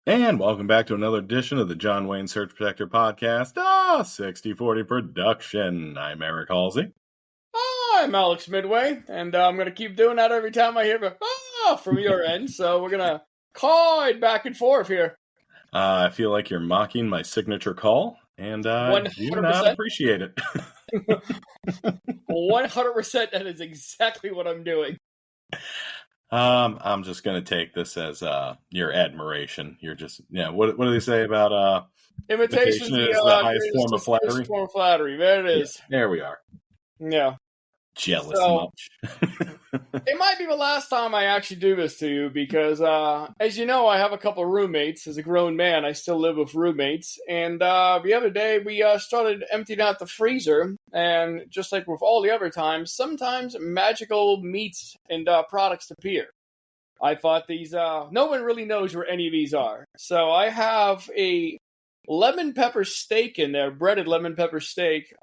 And welcome back to another edition of the John Wayne Search Protector Podcast, 6040 production. I'm Eric Halsey. I'm Alex Midway, and I'm going to keep doing that every time I hear the from your end, so we're going to call back and forth here. I feel like you're mocking my signature call, and I do not appreciate it. 100%, that is exactly what I'm doing. I'm just going to take this as your admiration. You're just, what do they say about imitation is the highest form of flattery? Form of flattery. There it is. Yeah, there we are. Yeah. Jealous much. It might be the last time I actually do this to you because, as you know, I have a couple of roommates. As a grown man, I still live with roommates. And the other day, we started emptying out the freezer. And just like with all the other times, sometimes magical meats and products appear. I thought these, no one really knows where any of these are. So I have a lemon pepper steak in there, breaded lemon pepper steak.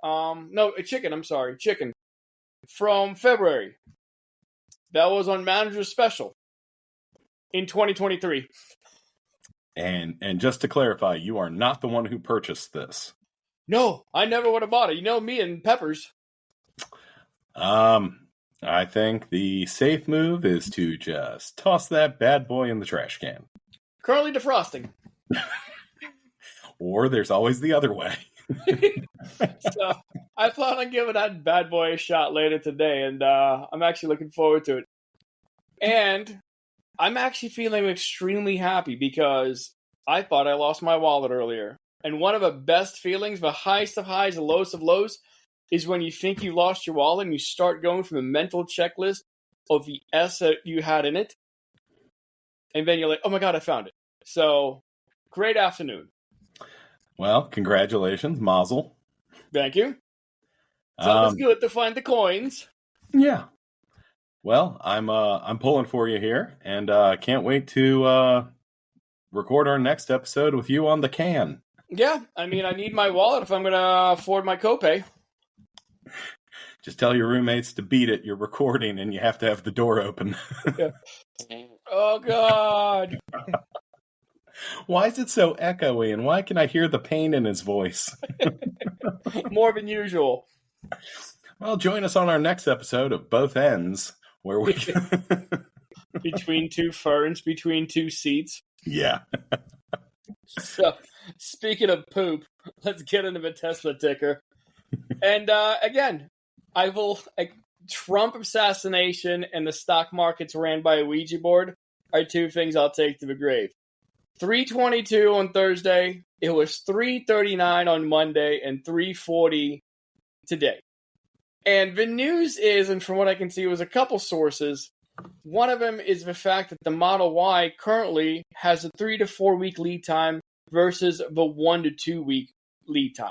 Chicken. From February. That was on Manager's Special in 2023. And just to clarify, you are not the one who purchased this. No, I never would have bought it. You know me and peppers. I think the safe move is to just toss that bad boy in the trash can. Currently defrosting. Or there's always the other way. So I plan on giving that bad boy a shot later today, and I'm actually looking forward to it. And I'm actually feeling extremely happy because I thought I lost my wallet earlier. And one of the best feelings, the highest of highs, the lowest of lows, is when you think you lost your wallet and you start going through the mental checklist of the S that you had in it. And then you're like, oh my God, I found it. So, great afternoon. Well, congratulations, Mazel. Thank you. It's always good to find the coins. Yeah. Well, I'm pulling for you here, and can't wait to record our next episode with you on the can. Yeah, I mean, I need my wallet if I'm going to afford my copay. Just tell your roommates to beat it. You're recording, and you have to have the door open. Oh, God. Why is it so echoey, and why can I hear the pain in his voice? More than usual. Well, join us on our next episode of Both Ends, where we... Between two ferns, between two seats. Yeah. So, speaking of poop, let's get into the Tesla ticker. And again, Trump assassination and the stock markets ran by a Ouija board are two things I'll take to the grave. 322 on Thursday, it was 339 on Monday, and 340 today. And the news is, and from what I can see, it was a couple sources. One of them is the fact that the Model Y currently has a 3 to 4 week lead time versus the 1 to 2 week lead time.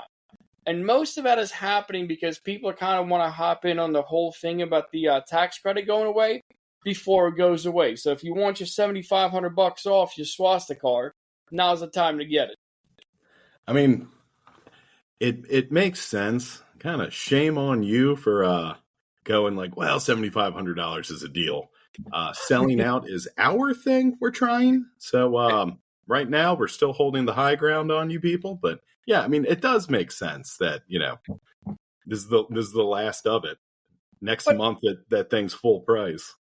And most of that is happening because people kind of want to hop in on the whole thing about the tax credit going away before it goes away. So if you want your $7,500 off your swastika car, now's the time to get it. I mean, it makes sense. Kind of shame on you for going like, well, $7,500 is a deal. Selling out is our thing we're trying. So right now we're still holding the high ground on you people. But yeah, I mean, it does make sense that, this is the last of it. Next month that thing's full price.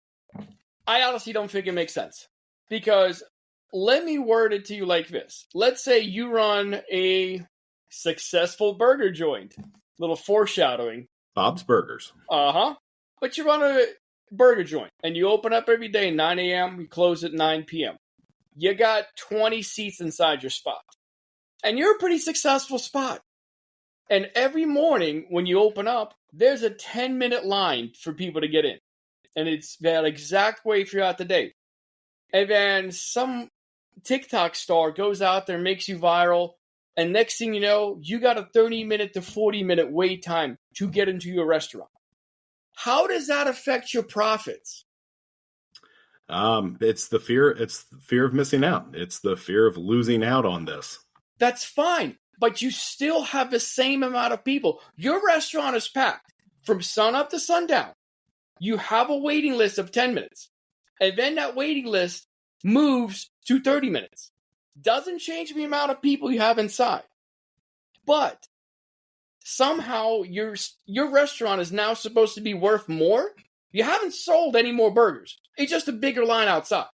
I honestly don't think it makes sense. Because let me word it to you like this. Let's say you run a successful burger joint. Little foreshadowing. Bob's Burgers. But you run a burger joint and you open up every day 9 a.m. You close at 9 p.m. You got 20 seats inside your spot. And you're a pretty successful spot. And every morning when you open up, there's a 10-minute line for people to get in. And it's that exact way throughout the day. And then some TikTok star goes out there and makes you viral. And next thing you know, you got a 30-minute to 40-minute wait time to get into your restaurant. How does that affect your profits? It's the fear of missing out. It's the fear of losing out on this. That's fine, but you still have the same amount of people. Your restaurant is packed from sun up to sundown. You have a waiting list of 10 minutes, and then that waiting list moves to 30 minutes. Doesn't change the amount of people you have inside. But somehow your restaurant is now supposed to be worth more. You haven't sold any more burgers. It's just a bigger line outside.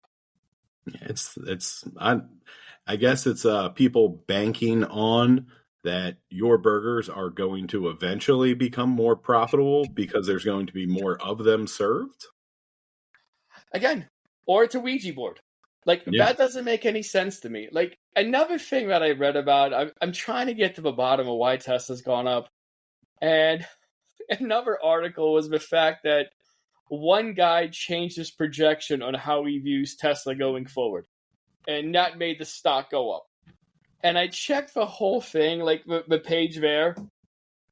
I guess it's people banking on that your burgers are going to eventually become more profitable because there's going to be more of them served. Again, or it's a Ouija board. Like, that doesn't make any sense to me. Like, another thing that I read about, I'm trying to get to the bottom of why Tesla's gone up. And another article was the fact that one guy changed his projection on how he views Tesla going forward. And that made the stock go up. And I checked the whole thing, like the page there.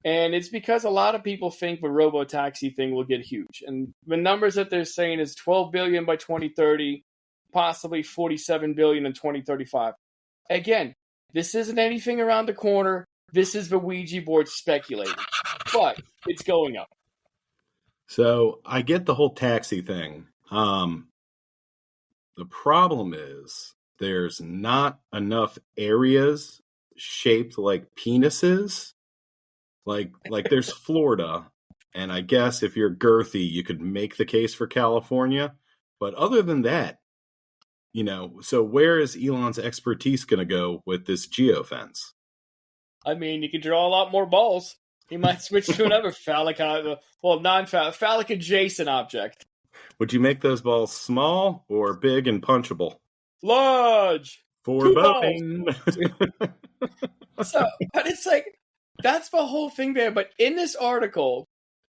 And it's because a lot of people think the robo-taxi thing will get huge. And the numbers that they're saying is $12 billion by 2030. Possibly $47 billion in 2035. Again, this isn't anything around the corner. This is the Ouija board speculating, but it's going up. So I get the whole taxi thing. The problem is there's not enough areas shaped like penises. Like there's Florida, and I guess if you're girthy, you could make the case for California. But other than that, so where is Elon's expertise going to go with this geofence? I mean, you could draw a lot more balls. He might switch to another phallic adjacent object. Would you make those balls small or big and punchable? Large. For voting. So, but it's like, that's the whole thing there. But in this article,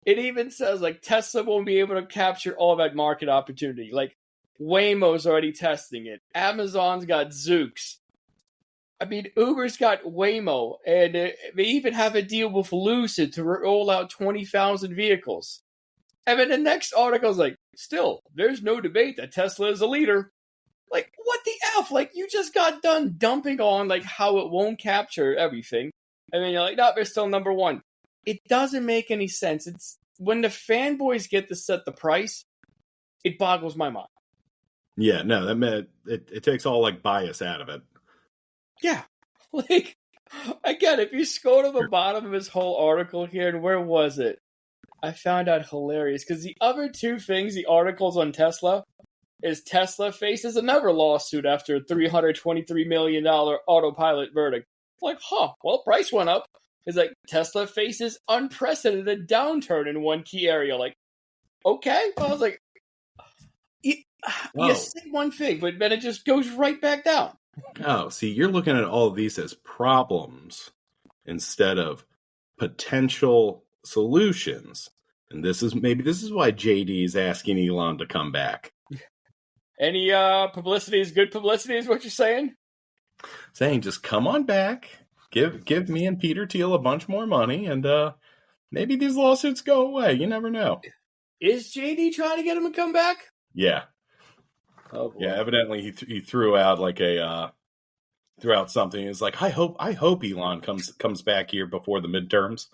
it even says, like, Tesla won't be able to capture all that market opportunity. Like, Waymo's already testing it. Amazon's got Zoox. I mean, Uber's got Waymo, and they even have a deal with Lucid to roll out 20,000 vehicles. And then the next article is like, still, there's no debate that Tesla is a leader. Like, what the F? Like, you just got done dumping on, like, how it won't capture everything. And then you're like, no, they're still number one. It doesn't make any sense. It's when the fanboys get to set the price, it boggles my mind. Yeah, no, that meant it takes all like bias out of it. Yeah. Like, again, if you scroll to the bottom of his whole article here, and where was it? I found out hilarious because the other two things, the articles on Tesla, is Tesla faces another lawsuit after a $323 million autopilot verdict. Like, well, price went up. It's like, Tesla faces unprecedented downturn in one key area. Like, okay. I was like, you say one thing, but then it just goes right back down. Oh, see, you're looking at all of these as problems instead of potential solutions. And this is why JD is asking Elon to come back. Any publicity is good publicity is what you're saying? Saying just come on back, give me and Peter Thiel a bunch more money, and maybe these lawsuits go away. You never know. Is JD trying to get him to come back? Yeah. Oh, boy. Yeah, evidently he threw out like threw out something. It's like, I hope Elon comes back here before the midterms.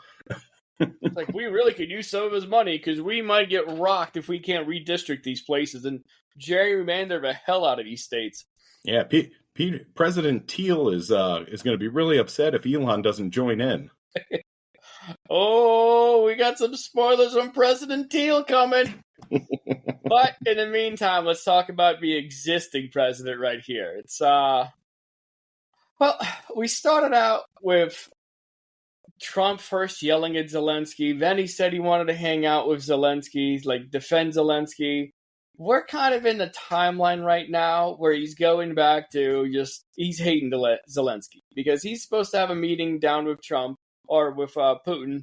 It's like, we really could use some of his money because we might get rocked if we can't redistrict these places and gerrymander the hell out of these states. Yeah, President Thiel is going to be really upset if Elon doesn't join in. Oh, we got some spoilers on President Thiel coming. But in the meantime, let's talk about the existing president right here. It's well, we started out with Trump first yelling at Zelensky. Then he said he wanted to hang out with Zelensky, like defend Zelensky. We're kind of in the timeline right now where he's going back to he's hating Zelensky because he's supposed to have a meeting down with Trump or with Putin.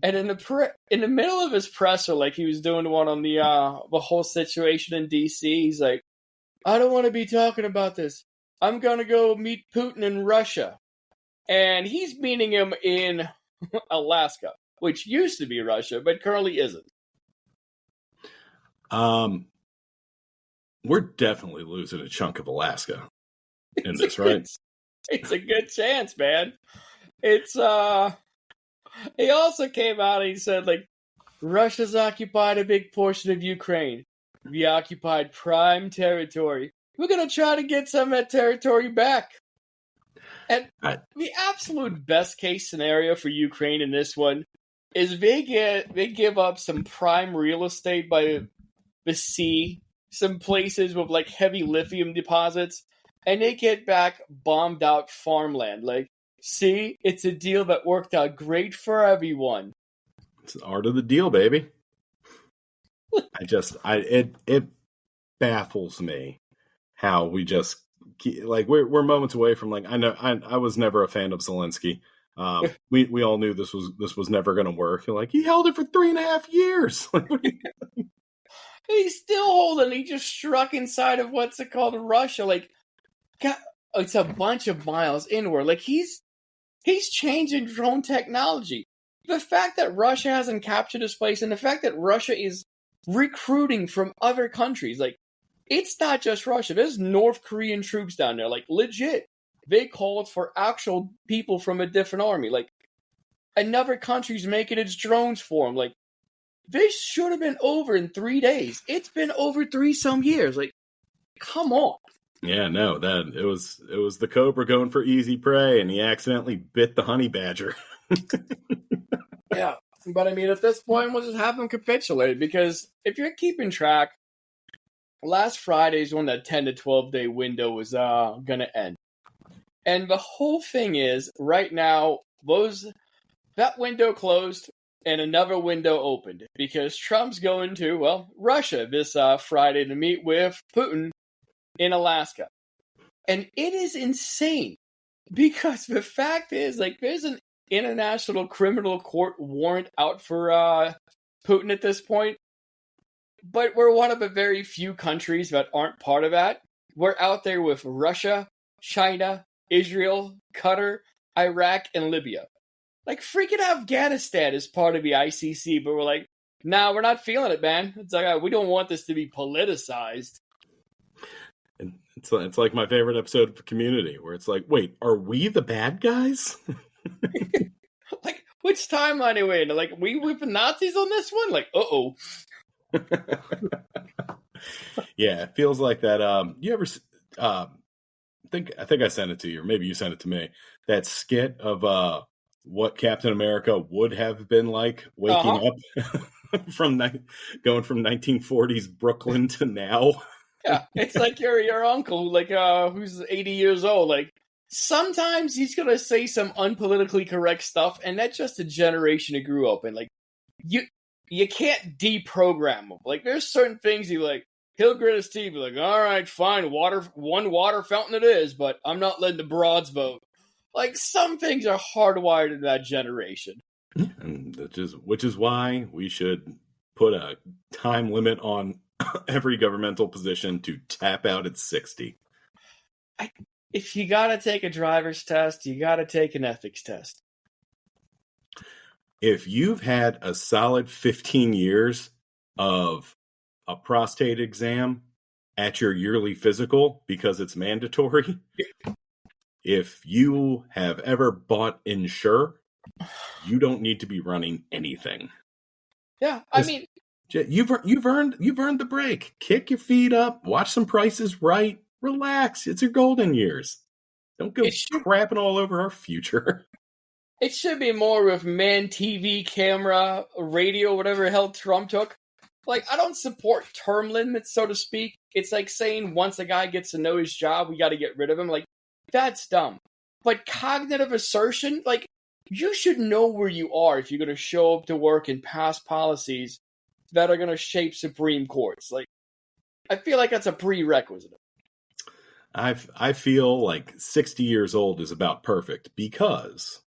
And in the middle of his presser, like he was doing one on the whole situation in D.C., he's like, I don't want to be talking about this. I'm going to go meet Putin in Russia. And he's meeting him in Alaska, which used to be Russia, but currently isn't. We're definitely losing a chunk of Alaska in this, right? It's a good chance, man. It's, he also came out and he said, like, Russia's occupied a big portion of Ukraine. We occupied prime territory. We're going to try to get some of that territory back. And I, the absolute best case scenario for Ukraine in this one is they give up some prime real estate by the sea, some places with like heavy lithium deposits, and they get back bombed out farmland. Like, see, it's a deal that worked out great for everyone. it's the art of the deal, baby. It baffles me how we just like we're moments away from like I was never a fan of Zelensky. We all knew this was never going to work. Like he held it for 3.5 years. He's still holding. He just struck inside of what's it called, Russia. Like, God, it's a bunch of miles inward. Like he's changing drone technology. The fact that Russia hasn't captured this place, and the fact that Russia is recruiting from other countries, like it's not just Russia. There's North Korean troops down there, like legit. They called for actual people from a different army. Like another country's making its drones for them. Like this should have been over in 3 days. It's been over 3-some years. Like, come on. Yeah, no, that it was the cobra going for easy prey, and he accidentally bit the honey badger. Yeah, but I mean, at this point, we'll just have them capitulate because if you're keeping track, last Friday's when that 10 to 12 day window was gonna end, and the whole thing is right now that window closed and another window opened because Trump's going to Russia this Friday to meet with Putin in Alaska, and it is insane because the fact is like there's an international criminal court warrant out for Putin at this point, but we're one of the very few countries that aren't part of that. We're out there with Russia, China, Israel, Qatar, Iraq, and Libya. Like freaking Afghanistan is part of the ICC, but we're like, nah, we're not feeling it, man. It's like we don't want this to be politicized. And it's like my favorite episode of Community, where it's like, wait, are we the bad guys? Like, which timeline are we in? Like, we with the Nazis on this one? Like, uh-oh. Yeah, it feels like that. You ever? I think I sent it to you, or maybe you sent it to me. That skit of what Captain America would have been like waking up going from 1940s Brooklyn to now. Yeah, it's like your uncle, like who's 80 years old. Like sometimes he's gonna say some unpolitically correct stuff, and that's just a generation he grew up in. Like you can't deprogram him. Like there's certain things he'll grit his teeth, be like, all right, fine, one water fountain it is, but I'm not letting the broads vote. Like some things are hardwired in that generation. And which is why we should put a time limit on every governmental position to tap out at 60. If you gotta take a driver's test, you gotta take an ethics test. If you've had a solid 15 years of a prostate exam at your yearly physical because it's mandatory, if you have ever bought Insure, you don't need to be running anything. Yeah, I mean, you've earned the break. Kick your feet up, watch some Prices Right, relax. It's your golden years. Don't go crapping all over our future. It should be more with man, TV, camera, radio, whatever the hell Trump took. Like, I don't support term limits, so to speak. It's like saying once a guy gets to know his job, we got to get rid of him. Like, that's dumb. But cognitive assertion, like, you should know where you are if you're going to show up to work and pass policies that are going to shape Supreme Courts. Like, I feel like that's a prerequisite. I feel like 60 years old is about perfect because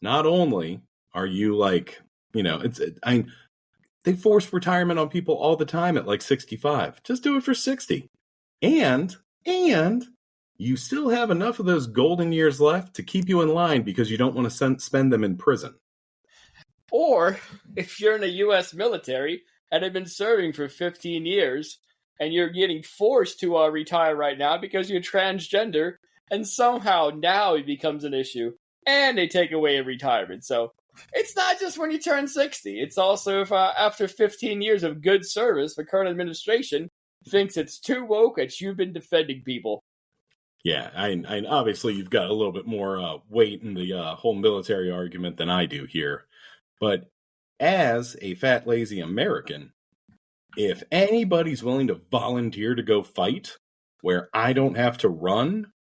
not only are you like, they force retirement on people all the time at like 65. Just do it for 60. And you still have enough of those golden years left to keep you in line because you don't want to spend them in prison. Or if you're in the U.S. military and have been serving for 15 years and you're getting forced to retire right now because you're transgender and somehow now it becomes an issue and they take away a retirement. So it's not just when you turn 60. It's also if after 15 years of good service, the current administration thinks it's too woke that you've been defending people. Yeah, I obviously you've got a little bit more weight in the whole military argument than I do here. But as a fat, lazy American, if anybody's willing to volunteer to go fight where I don't have to run,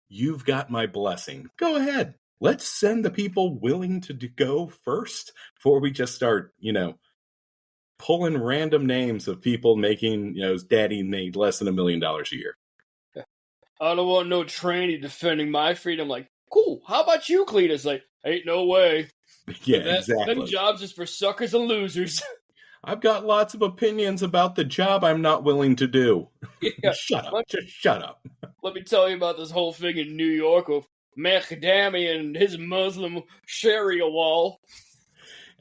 you've got my blessing. Go ahead. Let's send the people willing to go first before we just start, pulling random names of people making, his daddy made less than $1 million a year. I don't want no trainee defending my freedom. Like, cool. How about you, Cletus? Like, ain't no way. Yeah, exactly. Them jobs is for suckers and losers. I've got lots of opinions about the job I'm not willing to do. Yeah. Shut up. Just shut up. Let me tell you about this whole thing in New York with Macadami and his Muslim Sharia wall.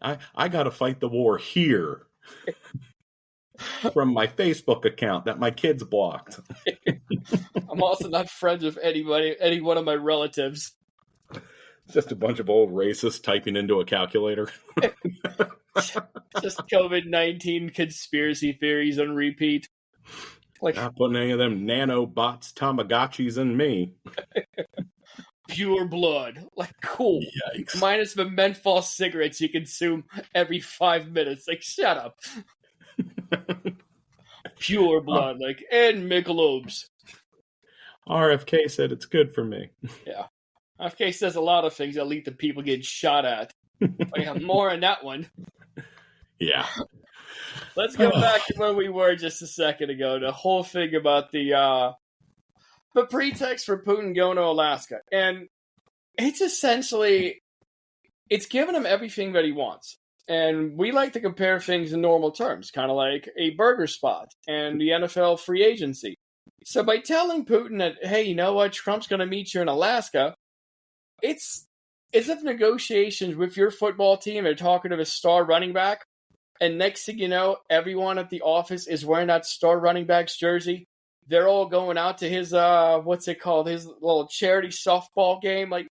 I got to fight the war here from my Facebook account that my kids blocked. I'm also not friends with any one of my relatives. Just a bunch of old racists typing into a calculator. Just COVID-19 conspiracy theories on repeat. Like, not putting any of them nanobots, Tamagotchis in me. Pure blood. Like, cool. Yikes. Minus the menthol cigarettes you consume every 5 minutes. Like, shut up. Pure blood. Like, and Michelob's. RFK said it's good for me. Yeah. RFK says a lot of things that lead to people getting shot at. I got more on that one. Yeah. Let's go back to where we were just a second ago. The whole thing about the pretext for Putin going to Alaska. And it's essentially, it's giving him everything that he wants. And we like to compare things in normal terms, kind of like a burger spot and the NFL free agency. So by telling Putin that, hey, you know what, Trump's going to meet you in Alaska, it's as if negotiations with your football team are talking to the star running back, and next thing you know, everyone at the office is wearing that star running back's jersey. They're all going out to his, his little charity softball game. Like,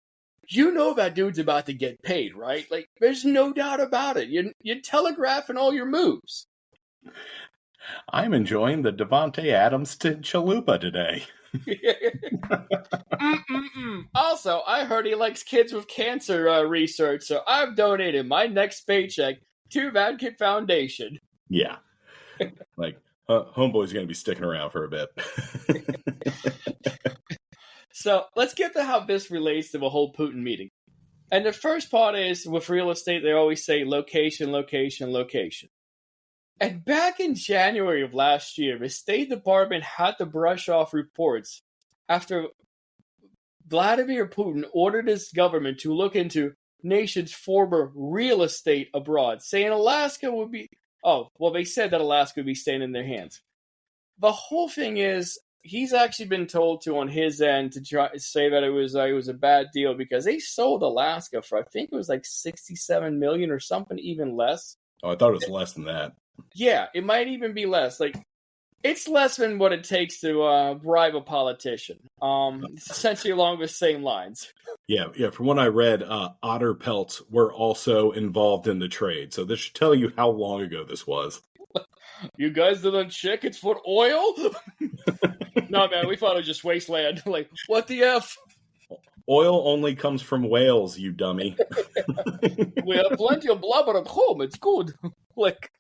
you know that dude's about to get paid, right? Like, there's no doubt about it. You're telegraphing all your moves. I'm enjoying the Devontae Adams to Chalupa today. Also, I heard he likes kids with cancer research, so I've donated my next paycheck to that kid foundation. Yeah. Like, homeboy's going to be sticking around for a bit. So let's get to how this relates to the whole Putin meeting. And the first part is, with real estate, they always say location, location, location. And back in January of last year, the State Department had to brush off reports after Vladimir Putin ordered his government to look into nation's former real estate abroad, saying Alaska would be... Oh, well, they said that Alaska would be staying in their hands. The whole thing is, he's actually been told to, on his end, to try to say that it was a bad deal because they sold Alaska for, I think it was like $67 million or something, even less. Oh, I thought it was less than that. Yeah, it might even be less. Like, it's less than what it takes to bribe a politician. It's essentially along the same lines. Yeah. From what I read, otter pelts were also involved in the trade. So this should tell you how long ago this was. You guys didn't check it's for oil? No, man, we thought it was just wasteland. Like, what the F? Oil only comes from whales, you dummy. We have plenty of blubber at home. It's good. Like,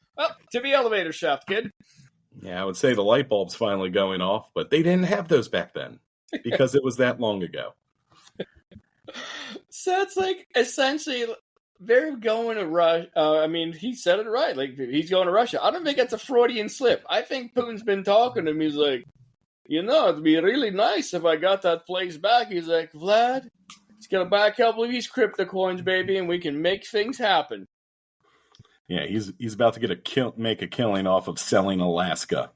to the elevator shaft, kid. Yeah, I would say the light bulb's finally going off, but they didn't have those back then because it was that long ago. So it's like, essentially, they're going to Russia. He said it right. Like, he's going to Russia. I don't think it's a Freudian slip. I think Putin's been talking to him. He's like, it'd be really nice if I got that place back. He's like, Vlad, let's get a back couple of these crypto coins, baby, and we can make things happen. Yeah, he's about to get make a killing off of selling Alaska.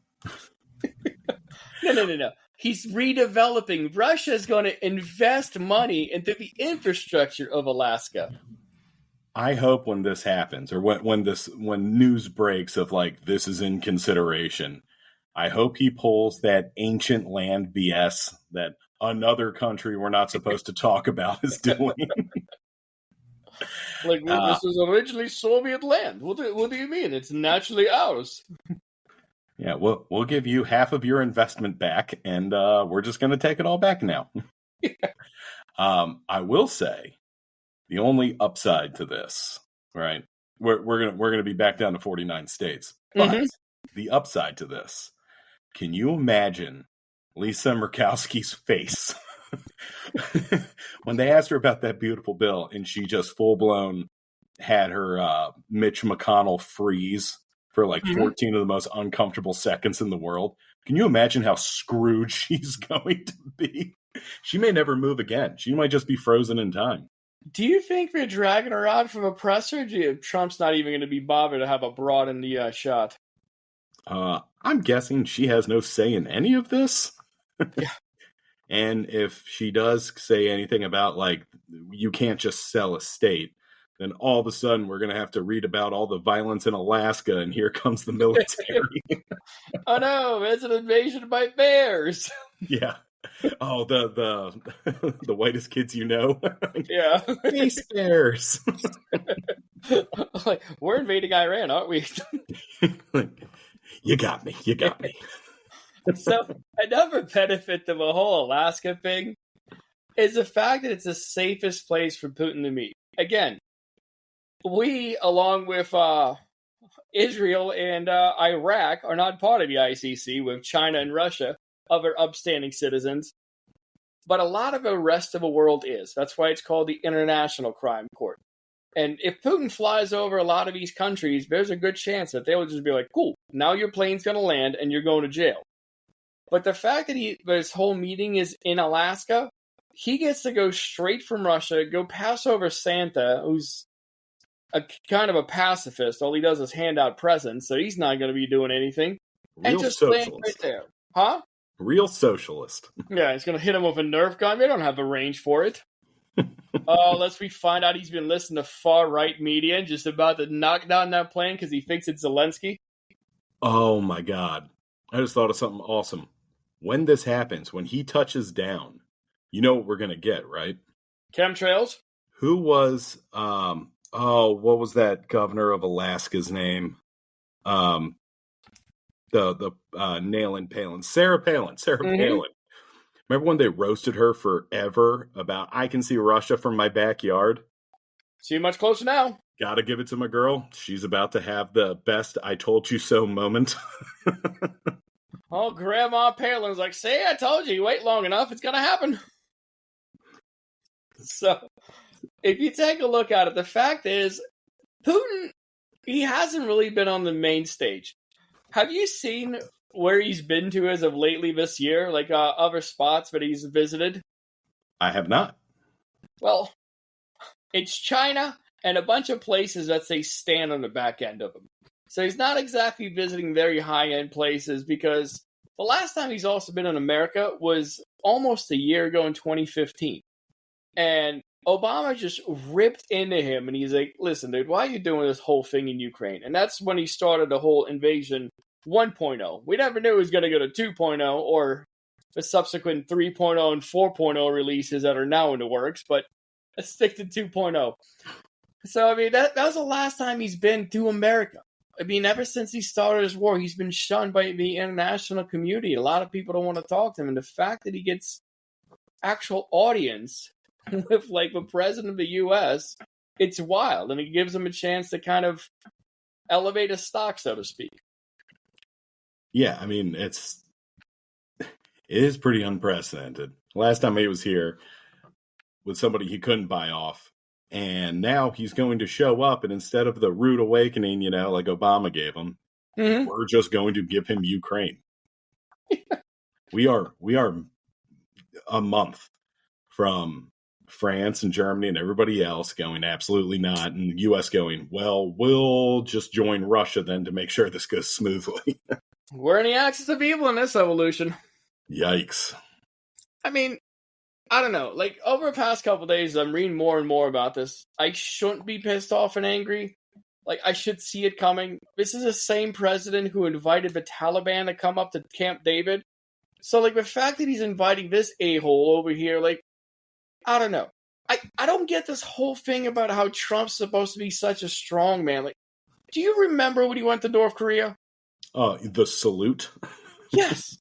No. He's redeveloping. Russia's going to invest money into the infrastructure of Alaska. I hope when this happens, or when news breaks of like this is in consideration, I hope he pulls that ancient land BS that another country we're not supposed to talk about is doing. Like, this was originally Soviet land. What do you mean? It's naturally ours. Yeah, we'll give you half of your investment back, and we're just going to take it all back now. I will say the only upside to this, right? We're gonna be back down to 49 states, but the upside to this, can you imagine Lisa Murkowski's face when they asked her about that beautiful bill, and she just full blown had her Mitch McConnell freeze for like 14 of the most uncomfortable seconds in the world? Can you imagine how screwed she's going to be? She may never move again. She might just be frozen in time. Do you think they're dragging her out from a presser? Trump's not even going to be bothered to have a broad in the shot? I'm guessing she has no say in any of this. Yeah. And if she does say anything about, like, you can't just sell a state, then all of a sudden we're going to have to read about all the violence in Alaska, and here comes the military. Oh no, it's an invasion by bears. Yeah. Oh, the whitest kids you know. Yeah. Space bears. Like, we're invading Iran, aren't we? You got me. You got me. So another benefit to the whole Alaska thing is the fact that it's the safest place for Putin to meet. Again, we, along with Israel and Iraq, are not part of the ICC with China and Russia, other upstanding citizens. But a lot of the rest of the world is. That's why it's called the International Crime Court. And if Putin flies over a lot of these countries, there's a good chance that they will just be like, cool, now your plane's going to land and you're going to jail. But the fact that this whole meeting is in Alaska, he gets to go straight from Russia, go pass over Santa, who's a kind of a pacifist. All he does is hand out presents, so he's not going to be doing anything. Real and just socialist. land right there. Huh? Real socialist. Yeah, he's going to hit him with a Nerf gun. They don't have the range for it. Unless we find out he's been listening to far-right media and just about to knock down that plane because he thinks it's Zelensky. Oh, my God. I just thought of something awesome. When this happens, when he touches down, you know what we're going to get, right? Chemtrails? Who was, what was that governor of Alaska's name? The Nailing Palin. Sarah Palin. Palin. Remember when they roasted her forever about, I can see Russia from my backyard? See you much closer now. Gotta give it to my girl. She's about to have the best I told you so moment. Oh, Grandma Palin's like, see, I told you wait long enough, it's going to happen. So, if you take a look at it, the fact is, Putin, he hasn't really been on the main stage. Have you seen where he's been to as of lately this year? Like other spots that he's visited? I have not. Well, it's China and a bunch of places that say stand on the back end of him. So he's not exactly visiting very high-end places because the last time he's also been in America was almost a year ago in 2015. And Obama just ripped into him, and he's like, listen, dude, why are you doing this whole thing in Ukraine? And that's when he started the whole invasion 1.0. We never knew he was going to go to 2.0 or the subsequent 3.0 and 4.0 releases that are now in the works, but let's stick to 2.0. So, I mean, that was the last time he's been to America. I mean, ever since he started his war, he's been shunned by the international community. A lot of people don't want to talk to him. And the fact that he gets actual audience with, like, the president of the U.S., it's wild. And it gives him a chance to kind of elevate his stock, so to speak. Yeah, I mean, it is pretty unprecedented. Last time he was here with somebody he couldn't buy off. And now he's going to show up, and instead of the rude awakening, like Obama gave him, we're just going to give him Ukraine. We are a month from France and Germany and everybody else going absolutely not, and the U.S. going, well, we'll just join Russia then to make sure this goes smoothly. We're in the axis of evil in this evolution. Yikes. I mean, I don't know. Like, over the past couple of days, I'm reading more and more about this. I shouldn't be pissed off and angry. Like, I should see it coming. This is the same president who invited the Taliban to come up to Camp David. So, like, the fact that he's inviting this a-hole over here, like, I don't know. I don't get this whole thing about how Trump's supposed to be such a strong man. Like, do you remember when he went to North Korea? The salute. Yes.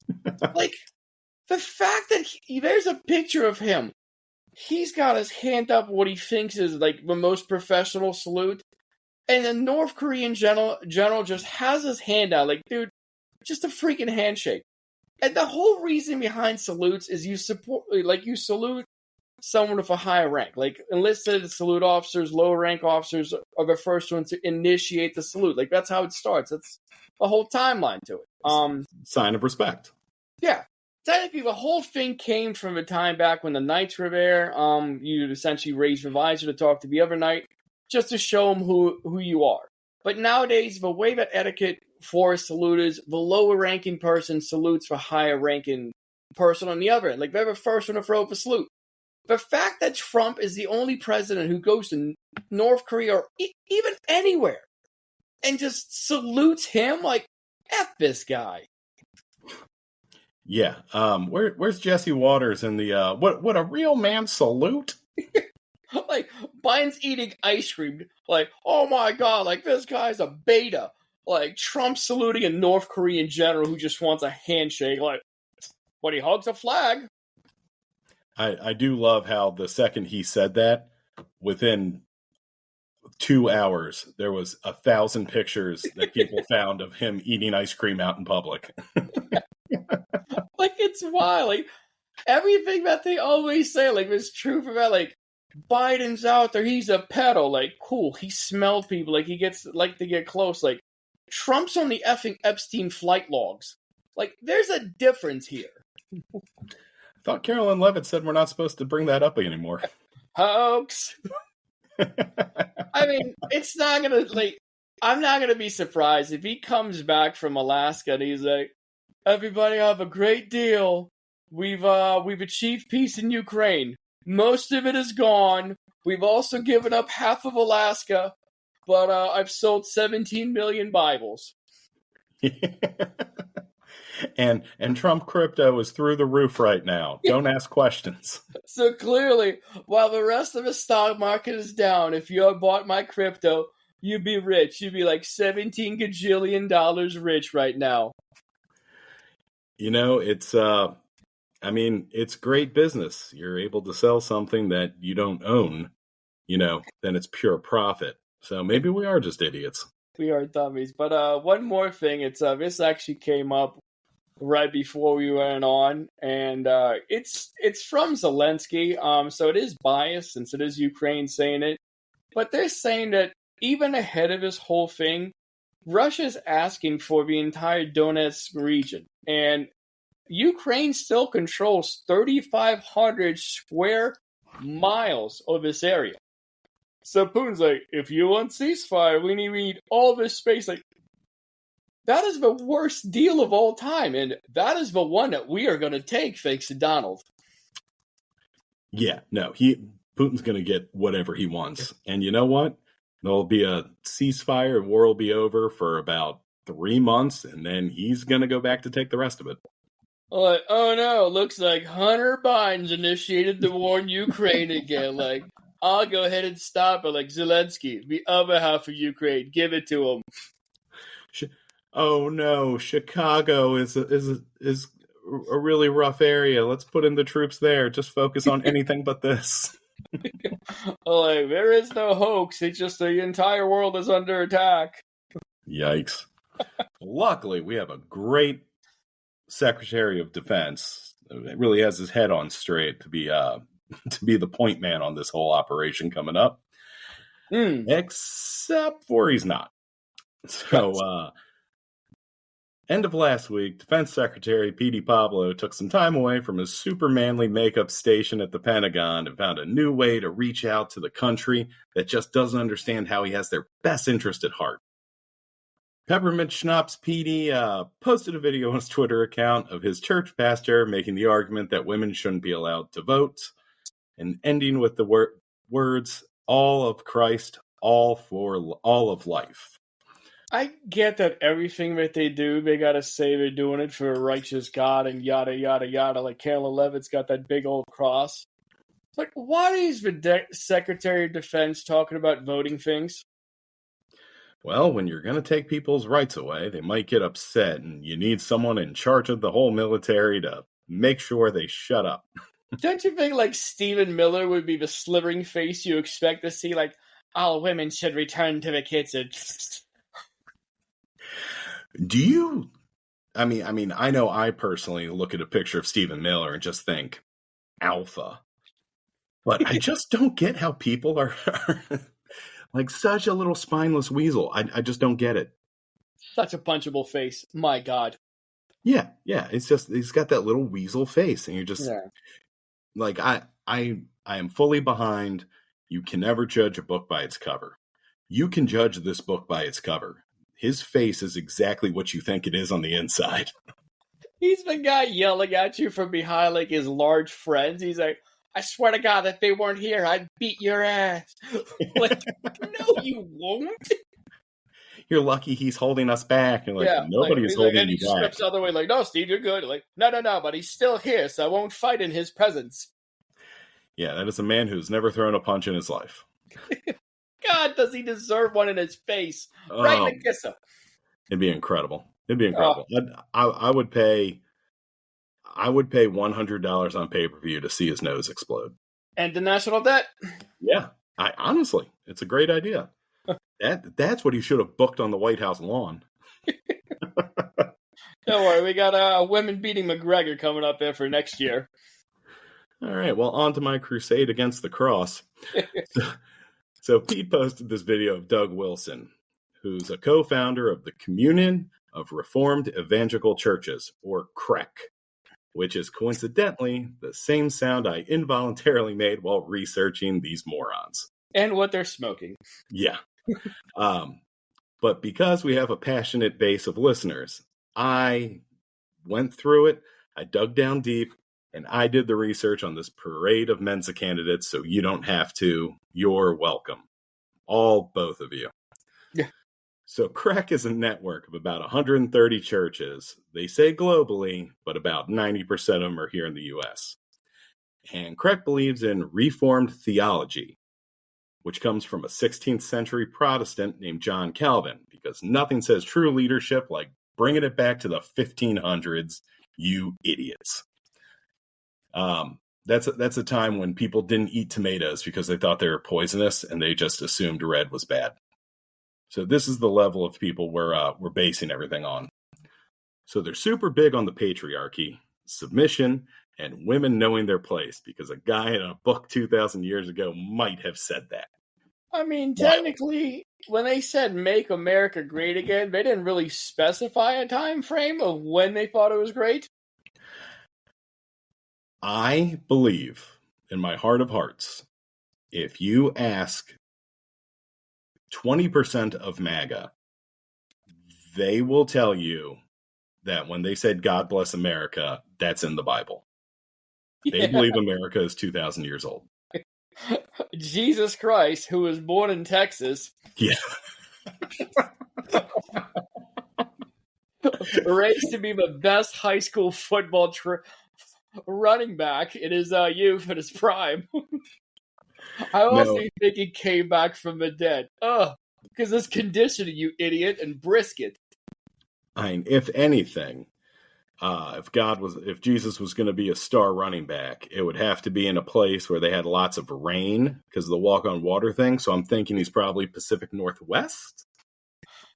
Like, the fact that there's a picture of him. He's got his hand up what he thinks is like the most professional salute. And the North Korean general just has his hand out. Like, dude, just a freaking handshake. And the whole reason behind salutes is you salute someone with a higher rank. Like, enlisted salute officers, lower rank officers are the first ones to initiate the salute. Like, that's how it starts. That's a whole timeline to it. Sign of respect. Yeah. Technically, the whole thing came from a time back when the knights were there. You'd essentially raise the visor to talk to the other knight, just to show them who you are. But nowadays, the way that etiquette for a salute is, the lower-ranking person salutes the higher-ranking person on the other end. Like, they're the first one to throw up a salute. The fact that Trump is the only president who goes to North Korea or even anywhere and just salutes him, like, F this guy. Yeah. Where's Jesse Waters in the what a real man salute? Like, Biden's eating ice cream. Like, oh my god, like, this guy's a beta. Like, Trump saluting a North Korean general who just wants a handshake. Like, when he hugs a flag. I do love how the second he said that, within 2 hours, there was 1,000 pictures that people found of him eating ice cream out in public. Like, it's wild. Like, everything that they always say, like, is true for that. Like, Biden's out there, he's a pedo. Like, cool, he smelled people. Like, he gets, like, to get close. Like, Trump's on the effing Epstein flight logs. Like, there's a difference here. I thought Carolyn Levitt said we're not supposed to bring that up anymore. Hoax. I mean, it's not gonna, like, I'm not gonna be surprised if he comes back from Alaska and he's like, everybody have a great deal. We've achieved peace in Ukraine. Most of it is gone. We've also given up half of Alaska, but I've sold 17 million Bibles. And Trump crypto is through the roof right now. Don't ask questions. So clearly, while the rest of the stock market is down, if you had bought my crypto, you'd be rich. You'd be like $17 gajillion rich right now. You know, it's it's great business. You're able to sell something that you don't own, then it's pure profit. So maybe we are just idiots. We are dummies. But one more thing, it's this actually came up right before we went on, and it's from Zelensky. So it is biased since it is Ukraine saying it. But they're saying that even ahead of this whole thing, Russia's asking for the entire Donetsk region. And Ukraine still controls 3,500 square miles of this area. So Putin's like, if you want ceasefire, we need all this space. Like, that is the worst deal of all time. And that is the one that we are going to take thanks to Donald. Yeah, no, Putin's going to get whatever he wants. And you know what? There'll be a ceasefire, war will be over for about 3 months, and then he's going to go back to take the rest of it. Like, oh no, looks like Hunter Biden's initiated the war in Ukraine again. Like, I'll go ahead and stop it. Like, Zelensky, the other half of Ukraine, give it to him. Oh no, Chicago is a really rough area. Let's put in the troops there. Just focus on anything but this. Like, there is no hoax. It's just the entire world is under attack. Yikes. Luckily, we have a great Secretary of Defense. It really has his head on straight to be the point man on this whole operation coming up. Except for he's not. So, end of last week, Defense Secretary P.D. Pablo took some time away from his super manly makeup station at the Pentagon and found a new way to reach out to the country that just doesn't understand how he has their best interest at heart. Peppermint Schnapps PD posted a video on his Twitter account of his church pastor making the argument that women shouldn't be allowed to vote, and ending with the words, all of Christ, all for all of life. I get that everything that they do, they gotta say they're doing it for a righteous God and yada, yada, yada. Like Carolyn Levitt's got that big old cross. But why is the Secretary of Defense talking about voting things? Well, when you're going to take people's rights away, they might get upset, and you need someone in charge of the whole military to make sure they shut up. Don't you think, like, Stephen Miller would be the slithering face you expect to see, like, all women should return to the kitchen? Do you? I mean, I know I personally look at a picture of Stephen Miller and just think alpha, but I just don't get how people are like such a little spineless weasel. I just don't get it. Such a punchable face. My God. Yeah. It's just he's got that little weasel face, and you're just like I am fully behind. You can never judge a book by its cover. You can judge this book by its cover. His face is exactly what you think it is on the inside. He's the guy yelling at you from behind like his large friends. He's like, I swear to God, if they weren't here, I'd beat your ass. Like, no, you won't. You're lucky he's holding us back. And like, nobody's holding you back. He strips the other way like, no, Steve, you're good. Like, no, but he's still here, so I won't fight in his presence. Yeah, that is a man who's never thrown a punch in his life. God, does he deserve one in his face? Right in the kisser. It'd be incredible. I would pay $100 on pay-per-view to see his nose explode. And the national debt. Yeah. Honestly, it's a great idea. That's what he should have booked on the White House lawn. Don't worry, we got women beating McGregor coming up there for next year. All right, well, on to my crusade against the cross. So Pete posted this video of Doug Wilson, who's a co-founder of the Communion of Reformed Evangelical Churches, or CREC, which is coincidentally the same sound I involuntarily made while researching these morons. And what they're smoking. Yeah. But because we have a passionate base of listeners, I went through it, I dug down deep, and I did the research on this parade of Mensa candidates, so you don't have to. You're welcome. Both of you. Yeah. So CREC is a network of about 130 churches. They say globally, but about 90% of them are here in the U.S. And CREC believes in Reformed theology, which comes from a 16th century Protestant named John Calvin, because nothing says true leadership like bringing it back to the 1500s, you idiots. That's a time when people didn't eat tomatoes because they thought they were poisonous and they just assumed red was bad. So this is the level of people we're basing everything on. So they're super big on the patriarchy, submission, and women knowing their place, because a guy in a book 2,000 years ago might have said that. I mean, technically, when they said make America great again, they didn't really specify a time frame of when they thought it was great. I believe in my heart of hearts, if you ask 20% of MAGA, they will tell you that when they said God bless America, that's in the Bible. They believe America is 2,000 years old. Jesus Christ, who was born in Texas. Yeah. Raised to be the best high school football running back in his youth and his prime. I also think he came back from the dead. Because it's conditioning, you idiot, and brisket. I mean, if anything, if Jesus was going to be a star running back, it would have to be in a place where they had lots of rain because of the walk on water thing. So I'm thinking he's probably Pacific Northwest.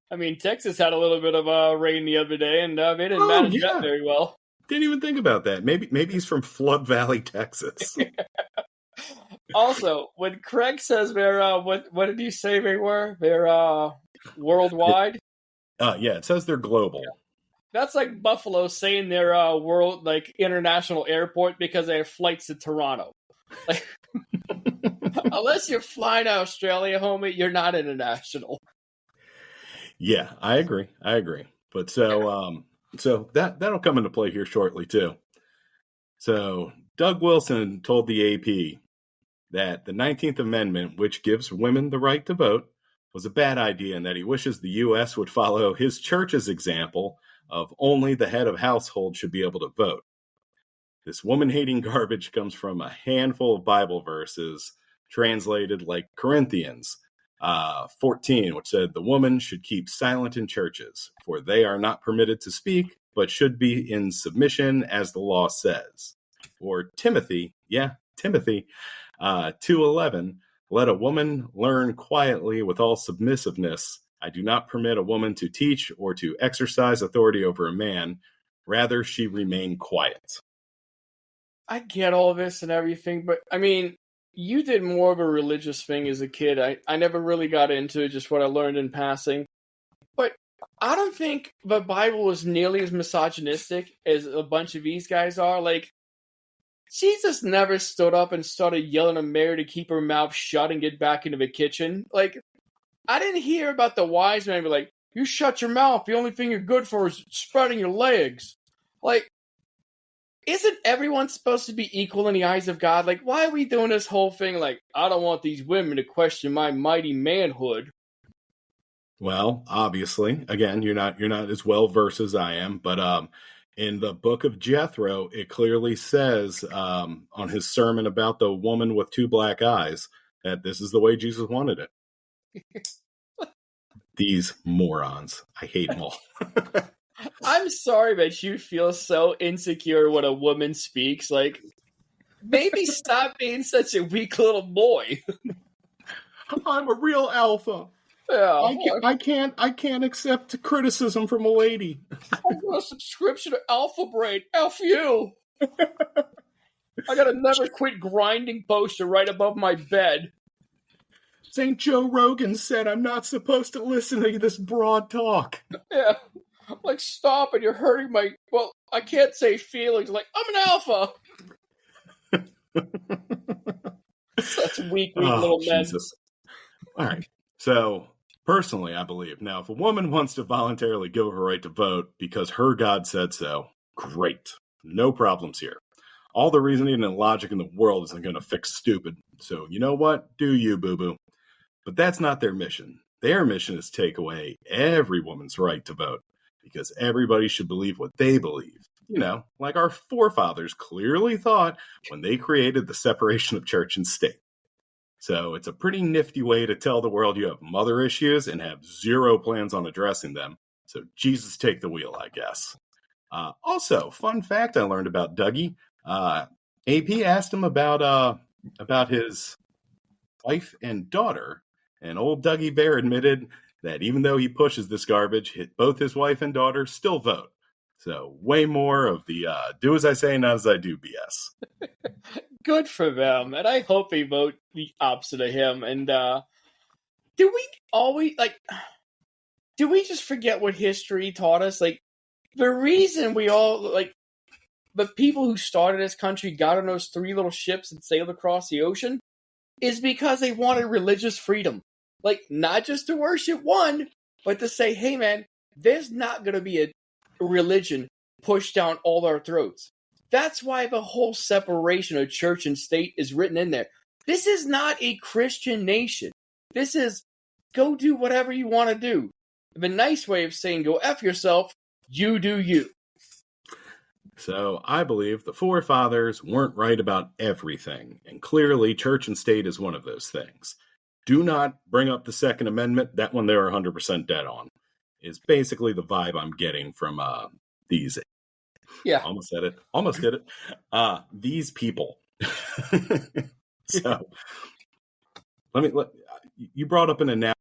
I mean, Texas had a little bit of rain the other day, and they didn't manage that very well. Didn't even think about that. Maybe he's from Flood Valley, Texas. Also, when Craig says they're, what did you say they were? They're worldwide? Yeah, it says they're global. Yeah. That's like Buffalo saying they're international airport because they have flights to Toronto. Like, unless you're flying to Australia, homie, you're not international. Yeah, I agree. But so that'll come into play here shortly too. So Doug Wilson told the AP that the 19th Amendment, which gives women the right to vote, was a bad idea, and that he wishes the U.S. would follow his church's example of only the head of household should be able to vote. This woman-hating garbage comes from a handful of Bible verses translated like Corinthians, 14, which said the woman should keep silent in churches, for they are not permitted to speak, but should be in submission as the law says. Or Timothy, 2:11, let a woman learn quietly with all submissiveness. I do not permit a woman to teach or to exercise authority over a man. Rather, she remain quiet. I get all this and everything, but I mean, you did more of a religious thing as a kid. I never really got into it, just what I learned in passing. But I don't think the Bible is nearly as misogynistic as a bunch of these guys are. Like, Jesus never stood up and started yelling at Mary to keep her mouth shut and get back into the kitchen. Like, I didn't hear about the wise man be like, you shut your mouth, the only thing you're good for is spreading your legs. Like, isn't everyone supposed to be equal in the eyes of God? Like, why are we doing this whole thing like, I don't want these women to question my mighty manhood? Well, obviously, again, you're not as well versed as I am, but in the book of Jethro, it clearly says on his sermon about the woman with two black eyes that this is the way Jesus wanted it. These morons. I hate them all. I'm sorry that you feel so insecure when a woman speaks. Like, maybe stop being such a weak little boy. I'm a real alpha. Yeah, I can't accept criticism from a lady. I got a subscription to Alpha Brain. F you. I got a never quit grinding poster right above my bed. St. Joe Rogan said I'm not supposed to listen to this broad talk. Yeah. I'm like, stop it, you're hurting my... Well, I can't say feelings. Like, I'm an alpha. Such weak little men. Jesus. All right. So, personally, I believe. Now, if a woman wants to voluntarily give her right to vote because her God said so, great. No problems here. All the reasoning and logic in the world isn't going to fix stupid. So, you know what? Do you, boo-boo. But that's not their mission. Their mission is to take away every woman's right to vote because everybody should believe what they believe. You know, like our forefathers clearly thought when they created the separation of church and state. So it's a pretty nifty way to tell the world you have mother issues and have zero plans on addressing them. So Jesus, take the wheel, I guess. Also, fun fact I learned about Dougie. AP asked him about his wife and daughter, and old Dougie Bear admitted that even though he pushes this garbage, both his wife and daughter still vote. So way more of the do as I say, not as I do BS. Good for them, and I hope they vote the opposite of him. And do we just forget what history taught us? Like, the reason we all, like, the people who started this country got on those 3 little ships and sailed across the ocean is because they wanted religious freedom. Like, not just to worship one, but to say, hey man, there's not going to be a religion pushed down all our throats. That's why the whole separation of church and state is written in there. This is not a Christian nation. This is go do whatever you want to do. The nice way of saying go F yourself, you do you. So I believe the forefathers weren't right about everything, and clearly church and state is one of those things. Do not bring up the Second Amendment. That one they are 100% dead on. Is basically the vibe I'm getting from these. Yeah. Almost did it. These people. So you brought up an analogy.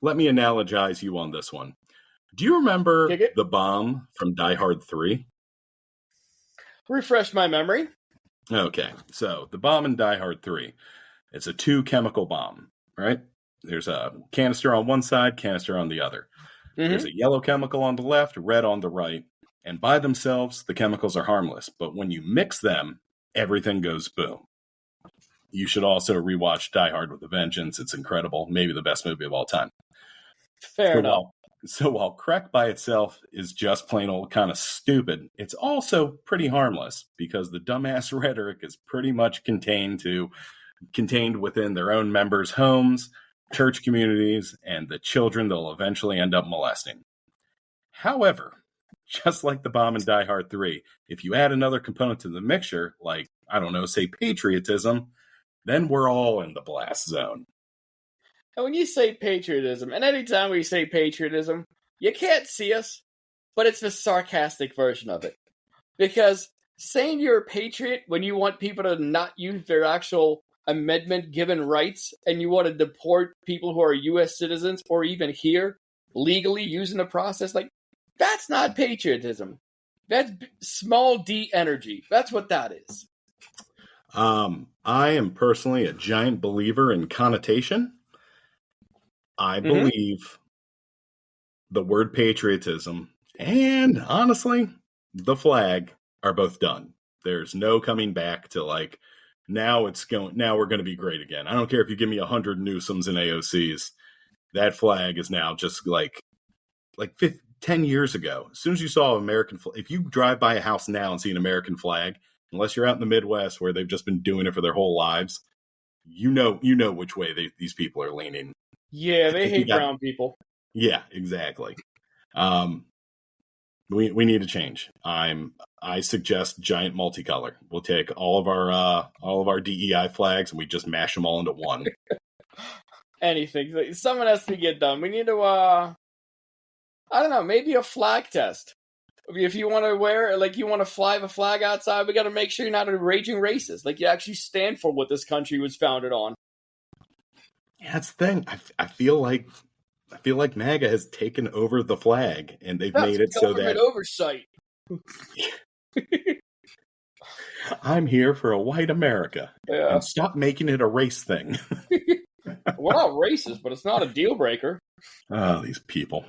Let me analogize you on this one. Do you remember the bomb from Die Hard 3? Refresh my memory. Okay, so the bomb in Die Hard 3, it's a 2-chemical bomb, right? There's a canister on one side, canister on the other. Mm-hmm. There's a yellow chemical on the left, red on the right. And by themselves, the chemicals are harmless. But when you mix them, everything goes boom. You should also rewatch Die Hard with a Vengeance. It's incredible. Maybe the best movie of all time. Fair enough. So while crack by itself is just plain old kind of stupid, it's also pretty harmless because the dumbass rhetoric is pretty much contained within their own members' homes, church communities, and the children they'll eventually end up molesting. However, just like the bomb in Die Hard 3, if you add another component to the mixture, like, I don't know, say patriotism, then we're all in the blast zone. And when you say patriotism, and anytime we say patriotism, you can't see us, but it's the sarcastic version of it. Because saying you're a patriot when you want people to not use their actual amendment-given rights and you want to deport people who are U.S. citizens or even here legally using the process, like, that's not patriotism. That's small d energy. That's what that is. I am personally a giant believer in connotation. I believe the word patriotism and, honestly, the flag are both done. There's no coming back to, like, now we're going to be great again. I don't care if you give me 100 Newsoms and AOCs. That flag is now just like 10 years ago. As soon as you saw an American flag, if you drive by a house now and see an American flag, unless you're out in the Midwest where they've just been doing it for their whole lives, you know which way these people are leaning. Yeah, they hate brown people. Yeah, exactly. We need to change. I suggest giant multicolor. We'll take all of our DEI flags and we just mash them all into one. Anything. Someone has to get done. We need to I don't know, maybe a flag test. If you want to wear, like, you want to fly the flag outside, we got to make sure you're not a raging racist. Like, you actually stand for what this country was founded on. Yeah, that's the thing. I feel like MAGA has taken over the flag, and they've made it so that oversight. I'm here for a white America, and stop making it a race thing. We're not racist, but it's not a deal breaker. Oh, these people.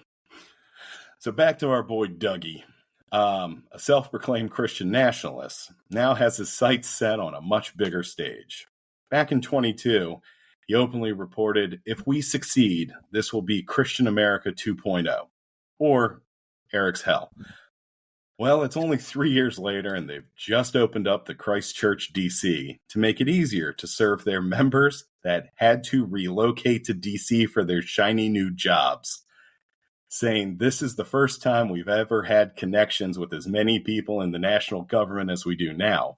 So back to our boy Dougie. A self-proclaimed Christian nationalist, now has his sights set on a much bigger stage. Back in 2022, he openly reported, if we succeed, this will be Christian America 2.0, or Eric's Hell. Well, it's only 3 years later, and they've just opened up the Christchurch, D.C. to make it easier to serve their members that had to relocate to D.C. for their shiny new jobs, saying this is the first time we've ever had connections with as many people in the national government as we do now.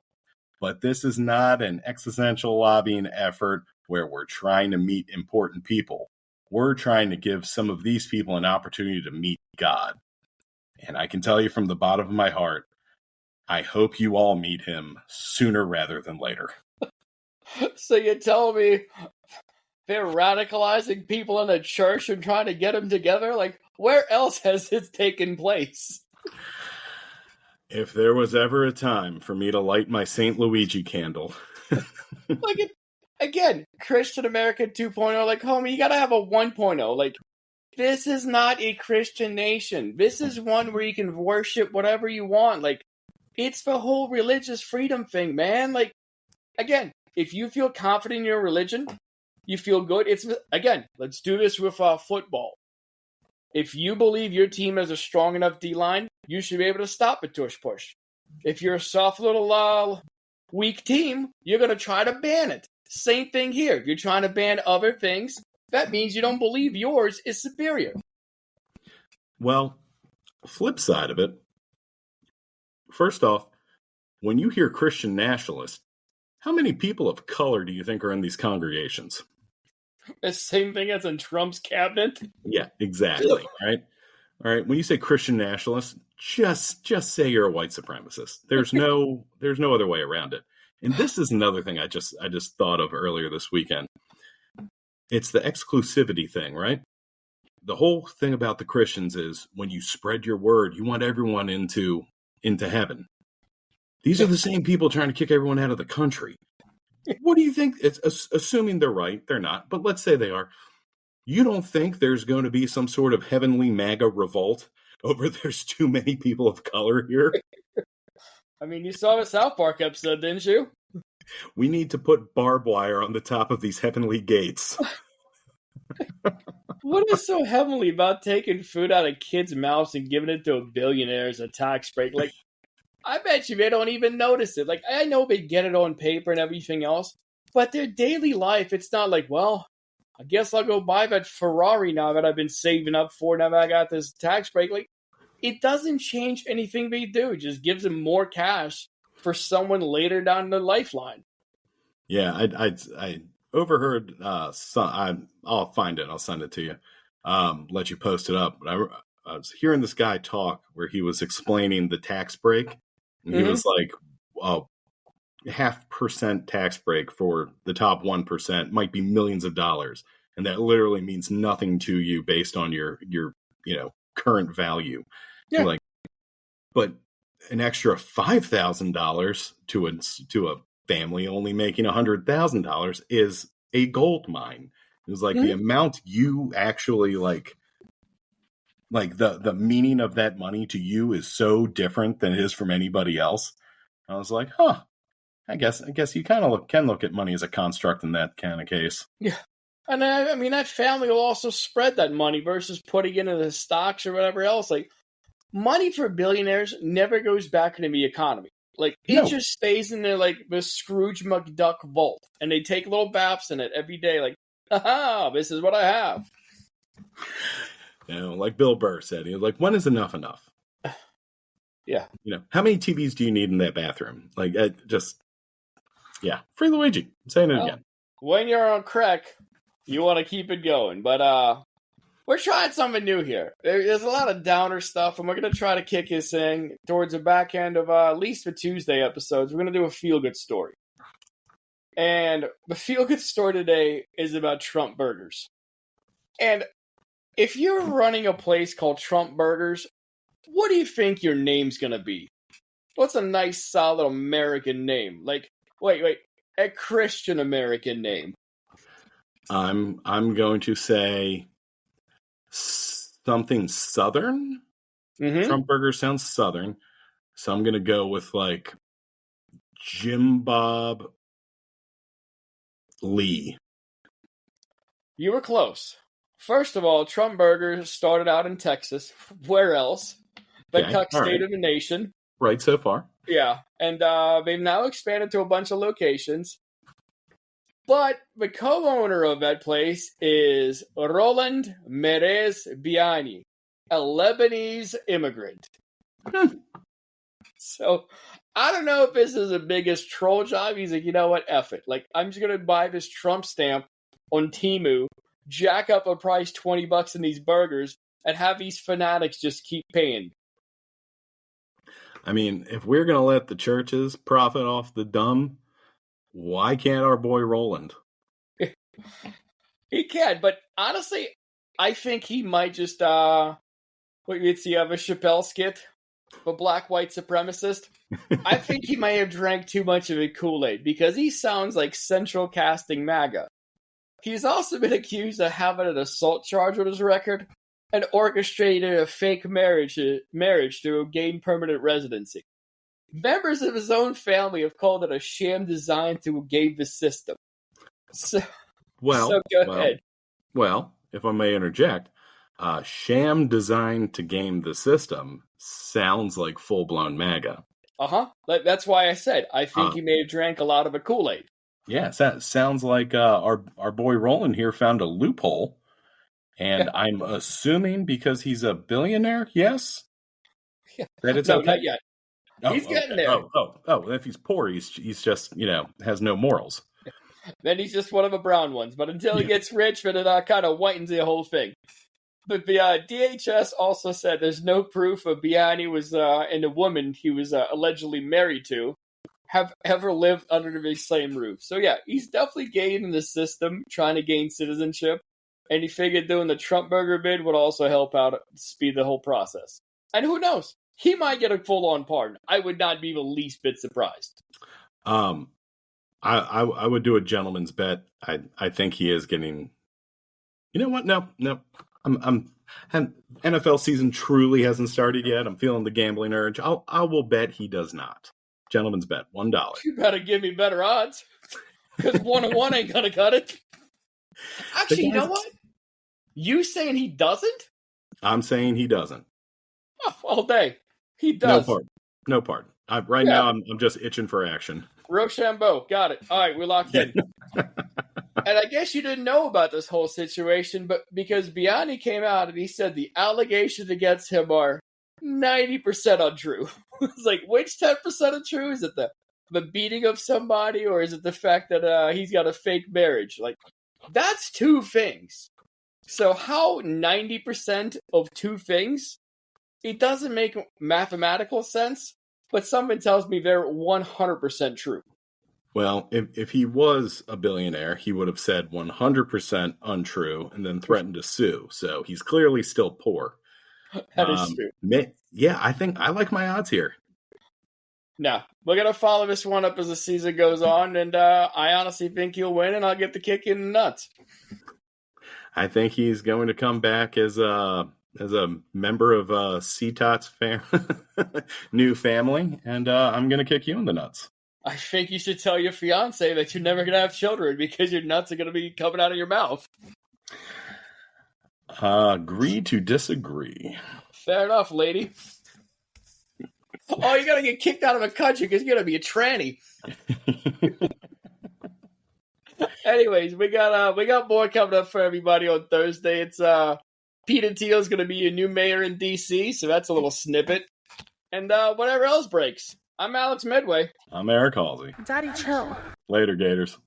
But this is not an existential lobbying effort where we're trying to meet important people. We're trying to give some of these people an opportunity to meet God. And I can tell you from the bottom of my heart, I hope you all meet him sooner rather than later. So you tell me they're radicalizing people in a church and trying to get them together? Like, where else has this taken place? If there was ever a time for me to light my St. Luigi candle. Again, Christian America 2.0, like, homie, you gotta have a 1.0. Like, this is not a Christian nation. This is one where you can worship whatever you want. Like, it's the whole religious freedom thing, man. Like, again, if you feel confident in your religion, you feel good. Again, let's do this with football. If you believe your team has a strong enough D-line, you should be able to stop a tush push. If you're a soft little weak team, you're going to try to ban it. Same thing here. If you're trying to ban other things, that means you don't believe yours is superior. Well, flip side of it, first off, when you hear Christian nationalist, how many people of color do you think are in these congregations? The same thing as in Trump's cabinet? Yeah, exactly. Right? All right. When you say Christian nationalist, just say you're a white supremacist. There's no other way around it. And this is another thing I just thought of earlier this weekend. It's the exclusivity thing, right? The whole thing about the Christians is when you spread your word, you want everyone into heaven. These are the same people trying to kick everyone out of the country. What do you think? It's assuming they're right. They're not, but let's say they are. You don't think there's going to be some sort of heavenly MAGA revolt over there's too many people of color here? I mean, you saw the South Park episode, didn't you? We need to put barbed wire on the top of these heavenly gates. What is so heavenly about taking food out of kids' mouths and giving it to a billionaire as a tax break? Like, I bet you they don't even notice it. Like, I know they get it on paper and everything else, but their daily life, it's not like, well, I guess I'll go buy that Ferrari now that I've been saving up for now that I got this tax break. Like, it doesn't change anything they do. It just gives them more cash for someone later down the lifeline. Yeah, overheard. I'll find it. I'll send it to you. Let you post it up. But I was hearing this guy talk where he was explaining the tax break, and he was like, "Oh, 0.5% tax break for the top 1% might be millions of dollars, and that literally means nothing to you based on your current value." Yeah. Like, but an extra $5,000 to a family only making $100,000 is a gold mine. It was like the amount you actually like the meaning of that money to you is so different than it is from anybody else. I was like, huh. I guess you kind of can look at money as a construct in that kind of case. Yeah. And I mean, that family will also spread that money versus putting it into the stocks or whatever else. Like, money for billionaires never goes back into the economy. Like, it just stays in there like the Scrooge McDuck vault. And they take little baths in it every day. Like, haha, this is what I have. Like Bill Burr said, he was like, when is enough enough? Yeah. How many TVs do you need in that bathroom? Like, free Luigi. I'm saying it again. When you're on crack, you want to keep it going. But we're trying something new here. There's a lot of downer stuff, and we're going to try to kick this thing towards the back end of at least the Tuesday episodes. We're going to do a feel-good story. And the feel-good story today is about Trump burgers. And if you're running a place called Trump Burgers, what do you think your name's going to be? What's a nice, solid American name? Like, wait, a Christian American name. I'm going to say something Southern. Trump Burger sounds Southern, so I'm going to go with like Jim Bob Lee. You were close. First of all, Trump Burgers started out in Texas. Where else? The cuck state of the nation. Right so far. Yeah, and they've now expanded to a bunch of locations. But the co-owner of that place is Roland Merez Biani, a Lebanese immigrant. So, I don't know if this is the biggest troll job. He's like, you know what, F it. Like, I'm just going to buy this Trump stamp on Temu, jack up a price $20 in these burgers, and have these fanatics just keep paying. I mean, if we're going to let the churches profit off the dumb, why can't our boy Roland? He can, but honestly, I think he might just, let's see, have a Chappelle skit, a black white supremacist. I think he might have drank too much of a Kool-Aid, because he sounds like central casting MAGA. He's also been accused of having an assault charge on his record and orchestrated a fake marriage to gain permanent residency. Members of his own family have called it a sham designed to game the system. So go ahead. Well, if I may interject, sham designed to game the system sounds like full-blown MAGA. That's why I said I think he may have drank a lot of a Kool-Aid. Yeah, that sounds like our boy Roland here found a loophole. And I'm assuming because he's a billionaire, yes? Yeah. That it's no, okay? Not yet. He's getting there. If he's poor, he's just, has no morals. Then he's just one of the brown ones. But until he gets rich, then it kind of whitens the whole thing. But the DHS also said there's no proof of Biani was and the woman he was allegedly married to have ever lived under the same roof. So yeah, he's definitely gaining the system, trying to gain citizenship. And he figured doing the Trump burger bid would also help out speed the whole process. And who knows? He might get a full-on pardon. I would not be the least bit surprised. I would do a gentleman's bet. I think he is getting. You know what? No. NFL season truly hasn't started yet. I'm feeling the gambling urge. I will bet he does not. Gentleman's bet, $1. You better give me better odds, because 1-1 ain't gonna cut it. Actually, you know what? You saying he doesn't? I'm saying he doesn't. Oh, all day. He does. No pardon. Right now, I'm just itching for action. Rochambeau. Got it. All right, we locked in. And I guess you didn't know about this whole situation, but because Biani came out and he said the allegations against him are 90% untrue. It's like, which 10% are true? Is it the the beating of somebody, or is it the fact that he's got a fake marriage? Like, that's two things. So how 90% of two things? It doesn't make mathematical sense, but something tells me they're 100% true. Well, if he was a billionaire, he would have said 100% untrue and then threatened to sue. So he's clearly still poor. That is true. Yeah, I think I like my odds here. Now, we're going to follow this one up as the season goes on, and I honestly think he'll win, and I'll get the kick in the nuts. I think he's going to come back as a member of CTOT's new family, and I'm going to kick you in the nuts. I think you should tell your fiance that you're never going to have children because your nuts are going to be coming out of your mouth. Agree to disagree. Fair enough, lady. Oh, you're going to get kicked out of the country because you're going to be a tranny. Anyways, we got more coming up for everybody on Thursday. It's Peter Thiel's going to be your new mayor in D.C., so that's a little snippet. And whatever else breaks. I'm Alex Medway. I'm Eric Halsey. Daddy, chill. Later, Gators.